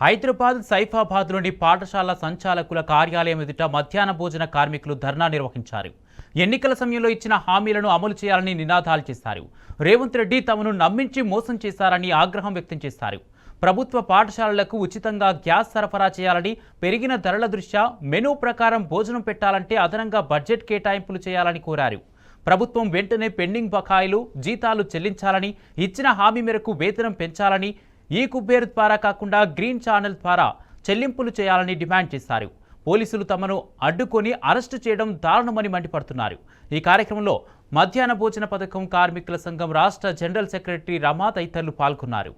హైదరాబాద్ సైఫాబాద్లోని పాఠశాల సంచాలకుల కార్యాలయం ఎదుట మధ్యాహ్న భోజన కార్మికులు ధర్నా నిర్వహించారు. ఎన్నికల సమయంలో ఇచ్చిన హామీలను అమలు చేయాలని నినాదాలు చేశారు. రేవంత్ రెడ్డి తమను నమ్మించి మోసం చేశారని ఆగ్రహం వ్యక్తం చేశారు. ప్రభుత్వ పాఠశాలలకు ఉచితంగా గ్యాస్ సరఫరా చేయాలని, పెరిగిన ధరల దృష్ట్యా మెనూ ప్రకారం భోజనం పెట్టాలంటే అదనంగా బడ్జెట్ కేటాయింపులు చేయాలని కోరారు. ప్రభుత్వం వెంటనే పెండింగ్ బకాయిలు, జీతాలు చెల్లించాలని, ఇచ్చిన హామీ మేరకు వేతనం పెంచాలని, ఈ కుబేర్ ద్వారా కాకుండా గ్రీన్ ఛానల్ ద్వారా చెల్లింపులు చేయాలని డిమాండ్ చేశారు. పోలీసులు తమను అడ్డుకొని అరెస్టు చేయడం దారుణమని మండిపడుతున్నారు. ఈ కార్యక్రమంలో మధ్యాహ్న భోజన పథకం కార్మికుల సంఘం రాష్ట్ర జనరల్ సెక్రటరీ రమా తదితరులు పాల్గొన్నారు.